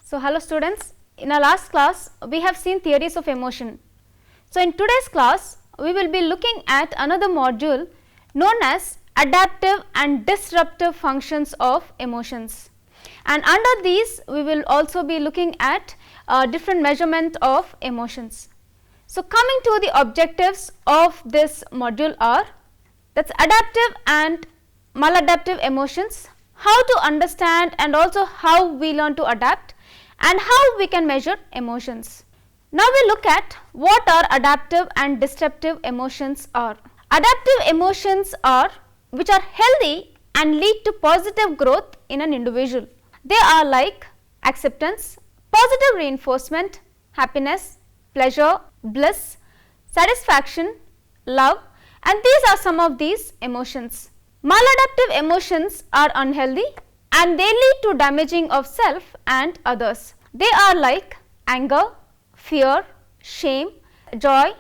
So, hello students, in our last class we have seen theories of emotion. So, in today's class we will be looking at another module known as adaptive and disruptive functions of emotions, and under these we will also be looking at different measurement of emotions. So, coming to the objectives of this module are, that's adaptive and maladaptive emotions, how to understand and also how we learn to adapt, and how we can measure emotions. Now we look at what are adaptive and disruptive emotions are. Adaptive emotions are which are healthy and lead to positive growth in an individual. They are like acceptance, positive reinforcement, happiness, pleasure, bliss, satisfaction, love, and these are some of these emotions. Maladaptive emotions are unhealthy and they lead to damaging of self and others. They are like anger, fear, shame, joy,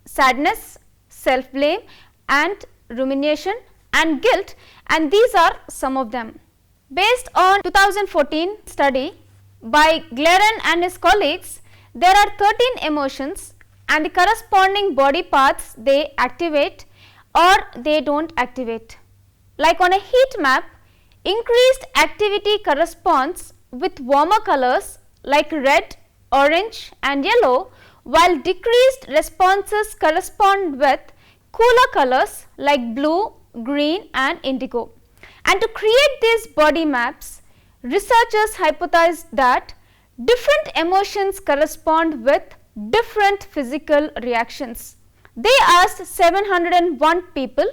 sadness, self-blame and rumination and guilt, and these are some of them. Based on 2014 study by Glaren and his colleagues, there are 13 emotions and the corresponding body parts they activate or they don't activate. Like on a heat map, increased activity corresponds with warmer colors like red, orange and yellow, while decreased responses correspond with cooler colors like blue, green and indigo. And to create these body maps, researchers hypothesized that different emotions correspond with different physical reactions. They asked 701 people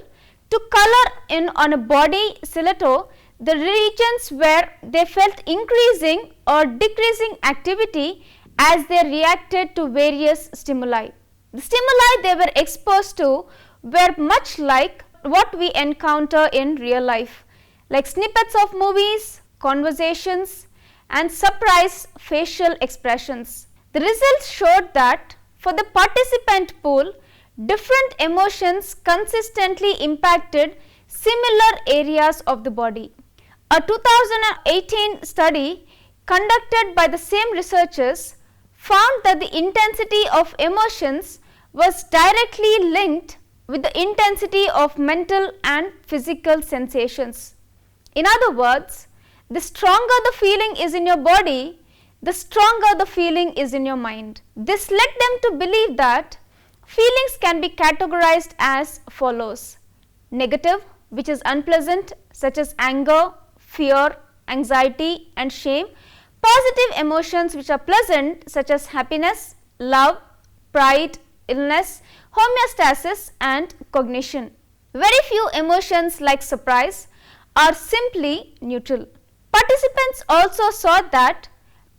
to color in on a body silhouette the regions where they felt increasing or decreasing activity as they reacted to various stimuli. The stimuli they were exposed to were much like what we encounter in real life, like snippets of movies, conversations and surprise facial expressions. The results showed that for the participant pool, different emotions consistently impacted similar areas of the body. A 2018 study conducted by the same researchers found that the intensity of emotions was directly linked with the intensity of mental and physical sensations. In other words, the stronger the feeling is in your body, the stronger the feeling is in your mind. This led them to believe that feelings can be categorized as follows: negative, which is unpleasant, such as anger, fear, anxiety and shame; positive emotions which are pleasant, such as happiness, love, pride, illness, homeostasis and cognition. Very few emotions like surprise are simply neutral. Participants also saw that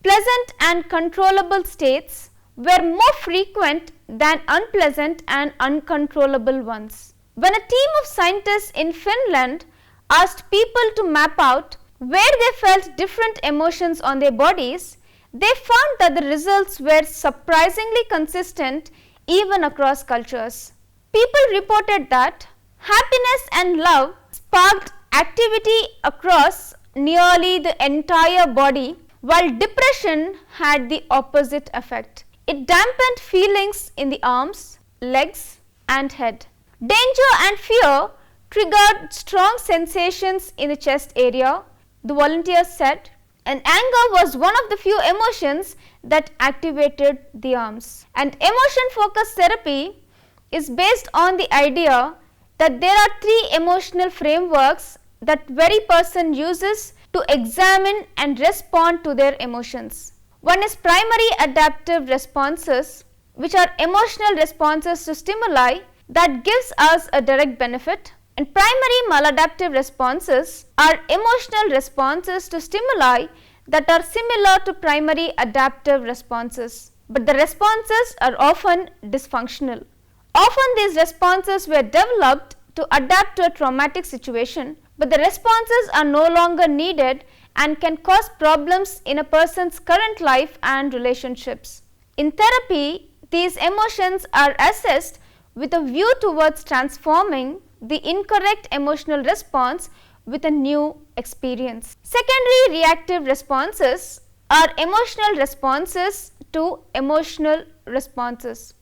pleasant and controllable states were more frequent than unpleasant and uncontrollable ones. When a team of scientists in Finland asked people to map out where they felt different emotions on their bodies, they found that the results were surprisingly consistent even across cultures. People reported that happiness and love sparked activity across nearly the entire body, while depression had the opposite effect. It dampened feelings in the arms, legs and head. Danger and fear triggered strong sensations in the chest area, the volunteers said, and anger was one of the few emotions that activated the arms. And emotion focused therapy is based on the idea that there are three emotional frameworks that very person uses to examine and respond to their emotions. One is primary adaptive responses, which are emotional responses to stimuli that gives us a direct benefit, and primary maladaptive responses are emotional responses to stimuli that are similar to primary adaptive responses, but the responses are often dysfunctional. Often these responses were developed to adapt to a traumatic situation, but the responses are no longer needed and can cause problems in a person's current life and relationships. In therapy, these emotions are assessed with a view towards transforming the incorrect emotional response with a new experience. Secondary reactive responses are emotional responses to emotional responses.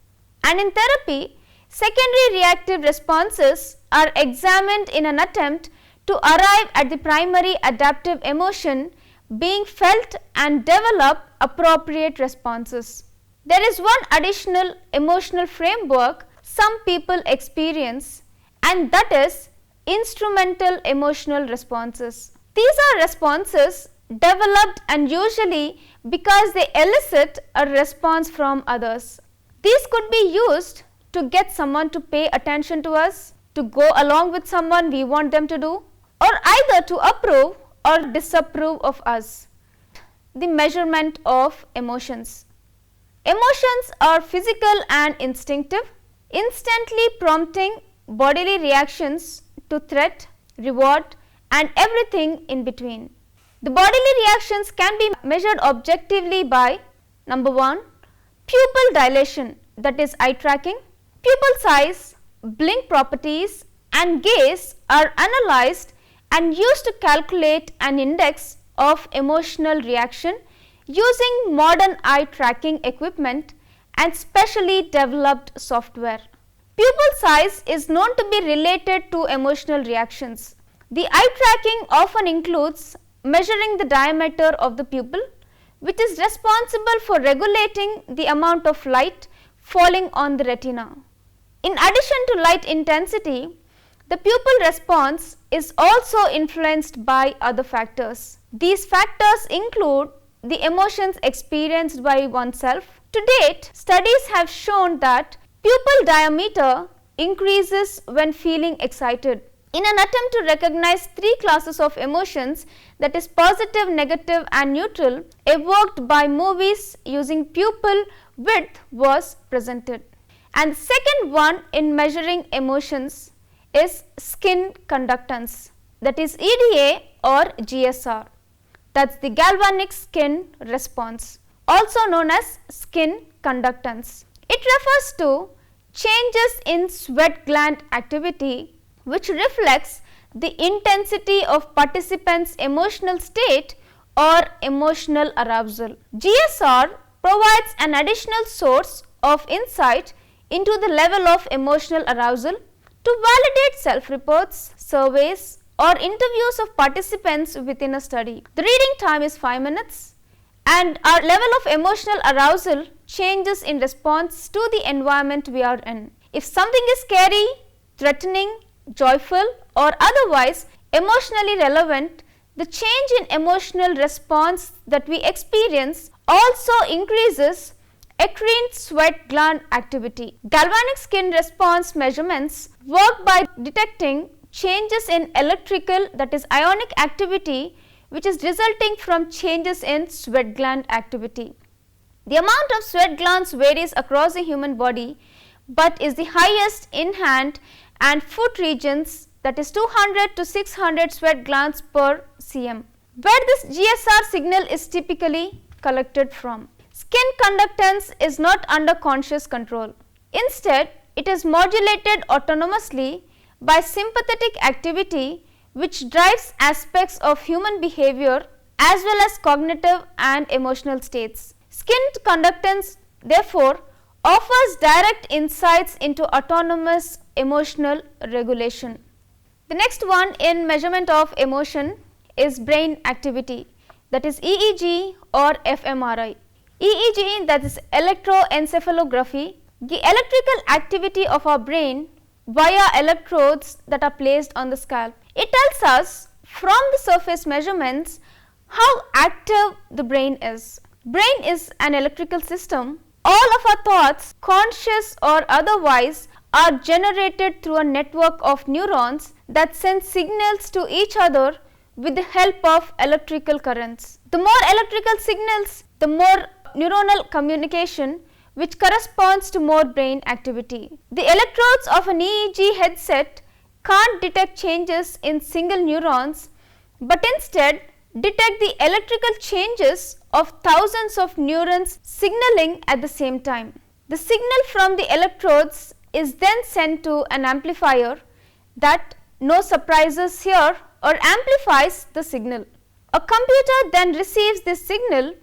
And in therapy, secondary reactive responses are examined in an attempt to arrive at the primary adaptive emotion being felt and develop appropriate responses. There is one additional emotional framework some people experience, and that is instrumental emotional responses. These are responses developed and usually because they elicit a response from others. These could be used to get someone to pay attention to us, to go along with someone we want them to do, or either to approve or disapprove of us. The measurement of emotions. Emotions are physical and instinctive, instantly prompting bodily reactions to threat, reward, and everything in between. The bodily reactions can be measured objectively by number 1, pupil dilation, that is eye tracking. Pupil size, blink properties, and gaze are analyzed and used to calculate an index of emotional reaction using modern eye tracking equipment and specially developed software. Pupil size is known to be related to emotional reactions. The eye tracking often includes measuring the diameter of the pupil, which is responsible for regulating the amount of light falling on the retina. In addition to light intensity, the pupil response is also influenced by other factors. These factors include the emotions experienced by oneself. To date, studies have shown that pupil diameter increases when feeling excited. In an attempt to recognize 3 classes of emotions, that is positive, negative and neutral, evoked by movies using pupil width was presented. And the second one in measuring emotions is skin conductance, that is EDA or GSR, that is the galvanic skin response, also known as skin conductance. It refers to changes in sweat gland activity which reflects the intensity of participants' emotional state or emotional arousal. GSR provides an additional source of insight into the level of emotional arousal to validate self-reports, surveys or interviews of participants within a study. The reading time is 5 minutes and our level of emotional arousal changes in response to the environment we are in. If something is scary, threatening, joyful or otherwise emotionally relevant, the change in emotional response that we experience also increases eccrine sweat gland activity. Galvanic skin response measurements work by detecting changes in electrical, that is ionic activity, which is resulting from changes in sweat gland activity. The amount of sweat glands varies across the human body, but is the highest in hand and foot regions, that is 200 to 600 sweat glands per cm, where this GSR signal is typically collected from. Skin conductance is not under conscious control. Instead, it is modulated autonomously by sympathetic activity which drives aspects of human behavior as well as cognitive and emotional states. Skin conductance therefore offers direct insights into autonomous emotional regulation. The next one in measurement of emotion is brain activity, that is EEG or fMRI. EEG, that is electroencephalography, the electrical activity of our brain via electrodes that are placed on the scalp. It tells us from the surface measurements how active the brain is. Brain is an electrical system. All of our thoughts, conscious or otherwise, are generated through a network of neurons that send signals to each other with the help of electrical currents. The more electrical signals, the more neuronal communication, which corresponds to more brain activity. The electrodes of an EEG headset can't detect changes in single neurons, but instead detect the electrical changes of thousands of neurons signaling at the same time. The signal from the electrodes is then sent to an amplifier that, no surprises here, or amplifies the signal. A computer then receives this signal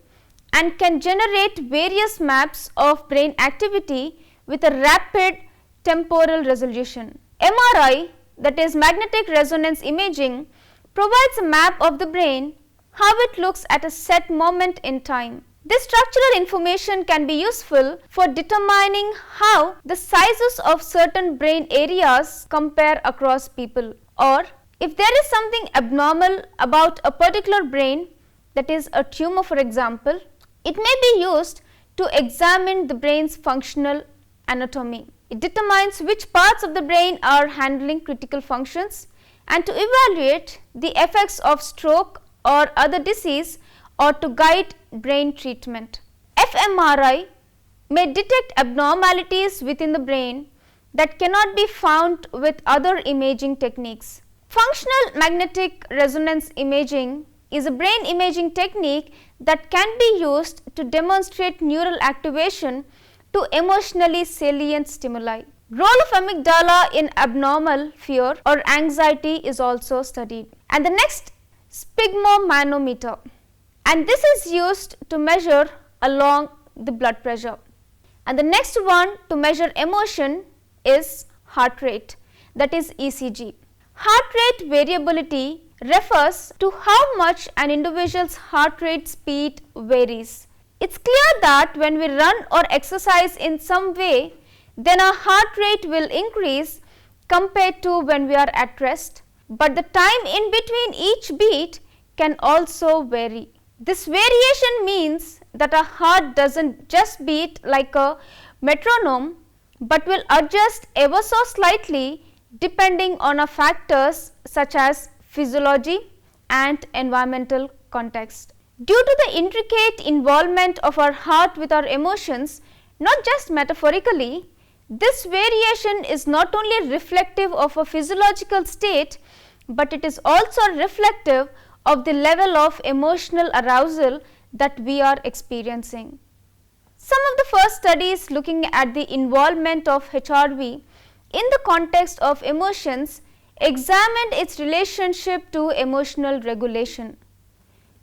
and can generate various maps of brain activity with a rapid temporal resolution. MRI, that is magnetic resonance imaging, provides a map of the brain, how it looks at a set moment in time. This structural information can be useful for determining how the sizes of certain brain areas compare across people, or if there is something abnormal about a particular brain, that is a tumor for example, it may be used to examine the brain's functional anatomy. It determines which parts of the brain are handling critical functions and to evaluate the effects of stroke or other disease or to guide brain treatment. fMRI may detect abnormalities within the brain that cannot be found with other imaging techniques. Functional magnetic resonance imaging is a brain imaging technique that can be used to demonstrate neural activation to emotionally salient stimuli. Role of amygdala in abnormal fear or anxiety is also studied. And the next, sphygmomanometer, and this is used to measure along the blood pressure. And the next one to measure emotion is heart rate, that is ECG. Heart rate variability refers to how much an individual's heart rate speed varies. It's clear that when we run or exercise in some way, then our heart rate will increase compared to when we are at rest, but the time in between each beat can also vary. This variation means that our heart doesn't just beat like a metronome, but will adjust ever so slightly depending on our factors such as physiology and environmental context. Due to the intricate involvement of our heart with our emotions, not just metaphorically, this variation is not only reflective of a physiological state, but it is also reflective of the level of emotional arousal that we are experiencing. Some of the first studies looking at the involvement of HRV in the context of emotions examined its relationship to emotional regulation.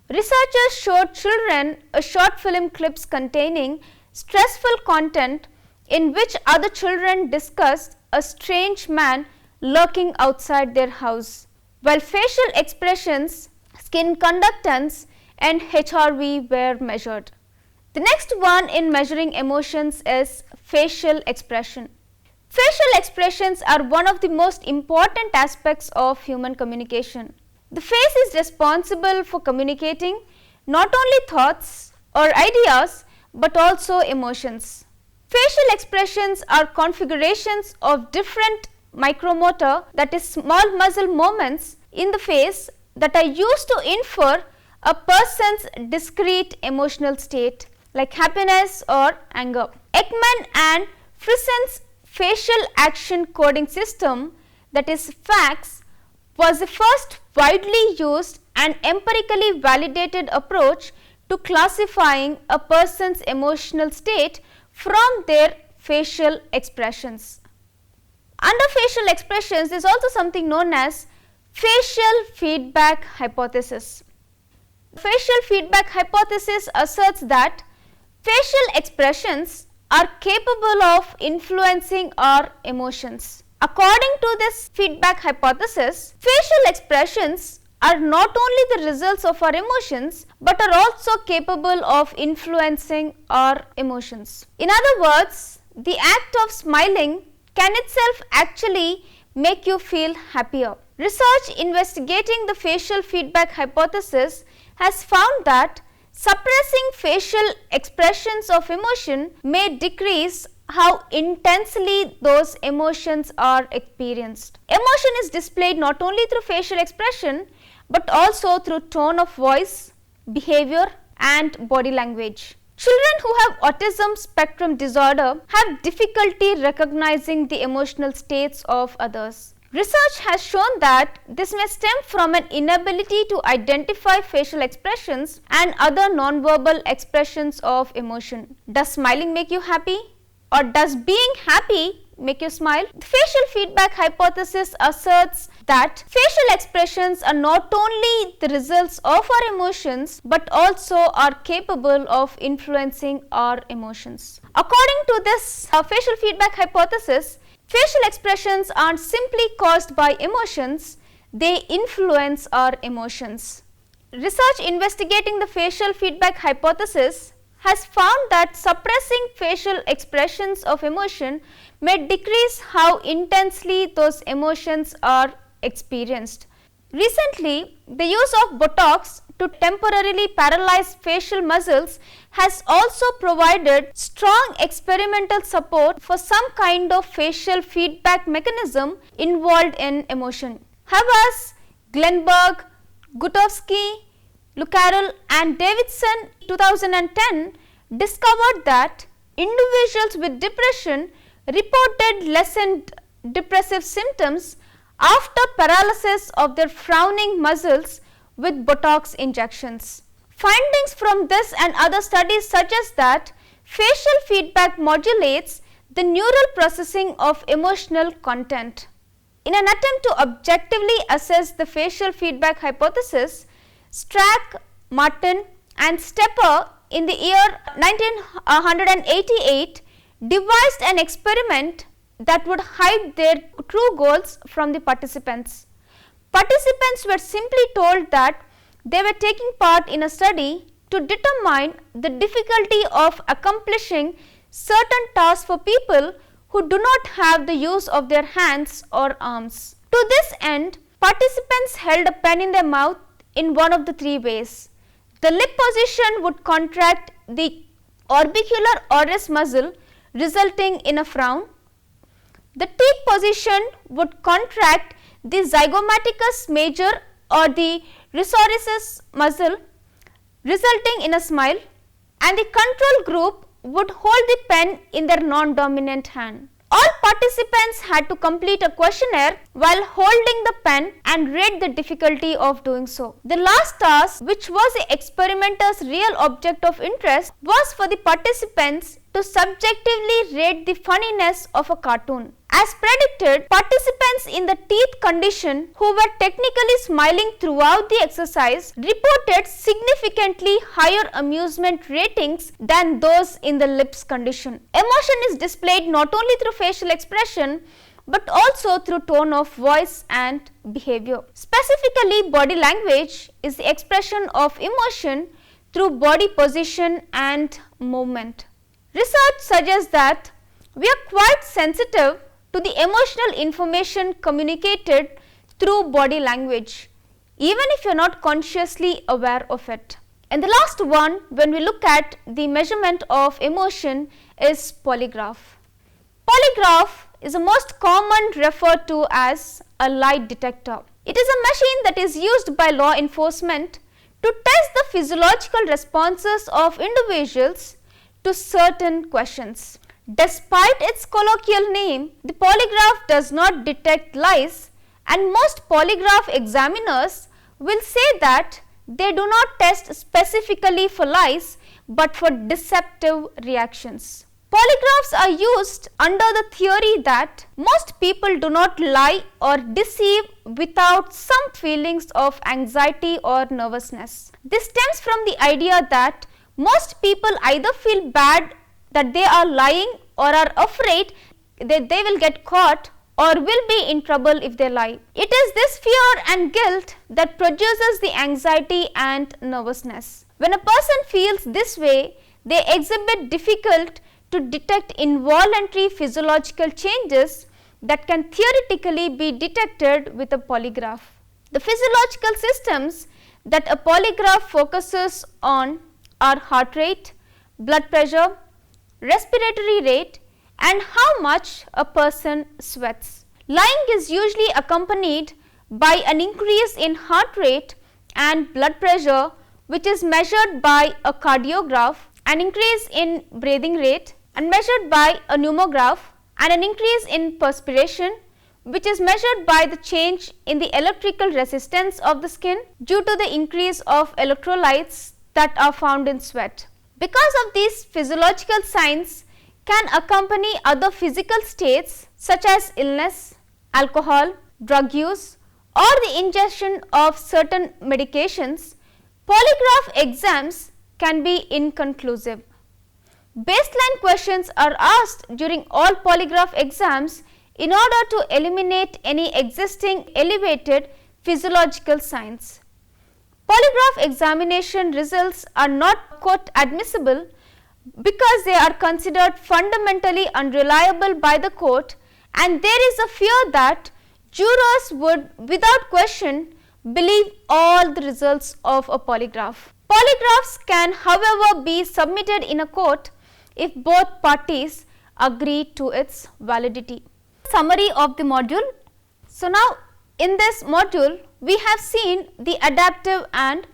Researchers showed children a short film clips containing stressful content in which other children discussed a strange man lurking outside their house, while facial expressions, skin conductance and HRV were measured. The next one in measuring emotions is facial expression. Facial expressions are one of the most important aspects of human communication. The face is responsible for communicating not only thoughts or ideas but also emotions. Facial expressions are configurations of different micromotor, that is small muscle movements in the face that are used to infer a person's discrete emotional state like happiness or anger. Ekman and Frison's facial action coding system, that is FACS, was the first widely used and empirically validated approach to classifying a person's emotional state from their facial expressions. Under facial expressions, there is also something known as facial feedback hypothesis. Facial feedback hypothesis asserts that facial expressions are capable of influencing our emotions. According to this feedback hypothesis, facial expressions are not only the results of our emotions but are also capable of influencing our emotions. In other words, the act of smiling can itself actually make you feel happier. Research investigating the facial feedback hypothesis has found that suppressing facial expressions of emotion may decrease how intensely those emotions are experienced. Emotion is displayed not only through facial expression but also through tone of voice, behavior and body language. Children who have autism spectrum disorder have difficulty recognizing the emotional states of others. Research has shown that this may stem from an inability to identify facial expressions and other nonverbal expressions of emotion. Does smiling make you happy? Or does being happy make you smile? The facial feedback hypothesis asserts that facial expressions are not only the results of our emotions but also are capable of influencing our emotions. According to this facial feedback hypothesis, facial expressions aren't simply caused by emotions, they influence our emotions. Research investigating the facial feedback hypothesis has found that suppressing facial expressions of emotion may decrease how intensely those emotions are experienced. Recently, the use of Botox to temporarily paralyze facial muscles has also provided strong experimental support for some kind of facial feedback mechanism involved in emotion. Havas, Glenberg, Gutowski, Luccarell and Davidson 2010 discovered that individuals with depression reported lessened depressive symptoms after paralysis of their frowning muscles with Botox injections. Findings from this and other studies suggest that facial feedback modulates the neural processing of emotional content. In an attempt to objectively assess the facial feedback hypothesis, Strack, Martin and Stepper in the year 1988 devised an experiment that would hide their true goals from the participants. Participants were simply told that they were taking part in a study to determine the difficulty of accomplishing certain tasks for people who do not have the use of their hands or arms. To this end, participants held a pen in their mouth in one of the three ways. The lip position would contract the orbicular oris muscle, resulting in a frown. The teeth position would contract the zygomaticus major or the risorius muscle, resulting in a smile, and the control group would hold the pen in their non-dominant hand. All participants had to complete a questionnaire while holding the pen and rate the difficulty of doing so. The last task, which was the experimenter's real object of interest, was for the participants to subjectively rate the funniness of a cartoon. As predicted, participants in the teeth condition who were technically smiling throughout the exercise reported significantly higher amusement ratings than those in the lips condition. Emotion is displayed not only through facial expression but also through tone of voice and behavior. Specifically, body language is the expression of emotion through body position and movement. Research suggests that we are quite sensitive to the emotional information communicated through body language, even if you are not consciously aware of it. And the last one, when we look at the measurement of emotion, is polygraph. Polygraph is the most common referred to as a lie detector. It is a machine that is used by law enforcement to test the physiological responses of individuals to certain questions. Despite its colloquial name, the polygraph does not detect lies, and most polygraph examiners will say that they do not test specifically for lies but for deceptive reactions. Polygraphs are used under the theory that most people do not lie or deceive without some feelings of anxiety or nervousness. This stems from the idea that most people either feel bad that they are lying or are afraid that they will get caught or will be in trouble if they lie. It is this fear and guilt that produces the anxiety and nervousness. When a person feels this way, they exhibit difficulty to detect involuntary physiological changes that can theoretically be detected with a polygraph. The physiological systems that a polygraph focuses on are heart rate, blood pressure, respiratory rate, and how much a person sweats. Lying is usually accompanied by an increase in heart rate and blood pressure, which is measured by a cardiograph, an increase in breathing rate and measured by a pneumograph, and an increase in perspiration, which is measured by the change in the electrical resistance of the skin due to the increase of electrolytes that are found in sweat. Because of these physiological signs can accompany other physical states such as illness, alcohol, drug use or the ingestion of certain medications, polygraph exams can be inconclusive. Baseline questions are asked during all polygraph exams in order to eliminate any existing elevated physiological signs. Polygraph examination results are not court admissible because they are considered fundamentally unreliable by the court, and there is a fear that jurors would without question believe all the results of a polygraph. Polygraphs can, however, be submitted in a court if both parties agree to its validity. Summary of the module. So, now in this module we have seen the adaptive and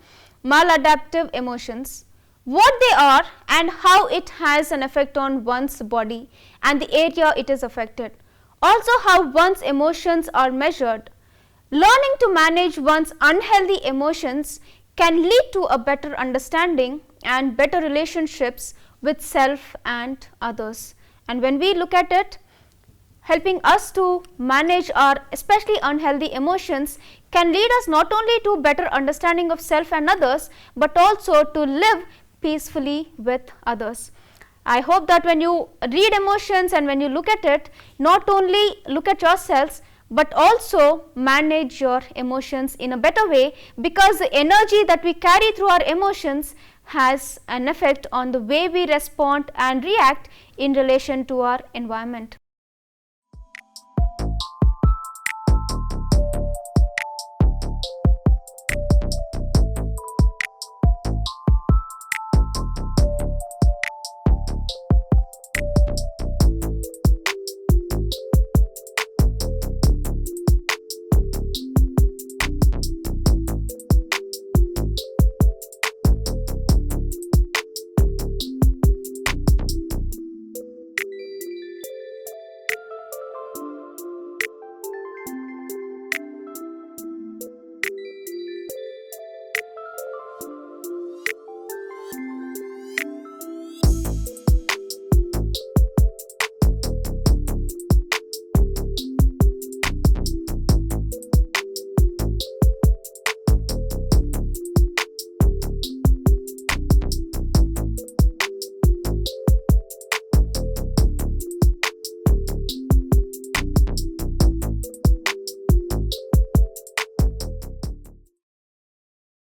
maladaptive emotions, what they are and how it has an effect on one's body and the area it is affected. Also, how one's emotions are measured. Learning to manage one's unhealthy emotions can lead to a better understanding and better relationships with self and others. And when we look at it, helping us to manage our especially unhealthy emotions can lead us not only to better understanding of self and others, but also to live peacefully with others. I hope that when you read emotions and when you look at it, not only look at yourselves but also manage your emotions in a better way, because the energy that we carry through our emotions has an effect on the way we respond and react in relation to our environment.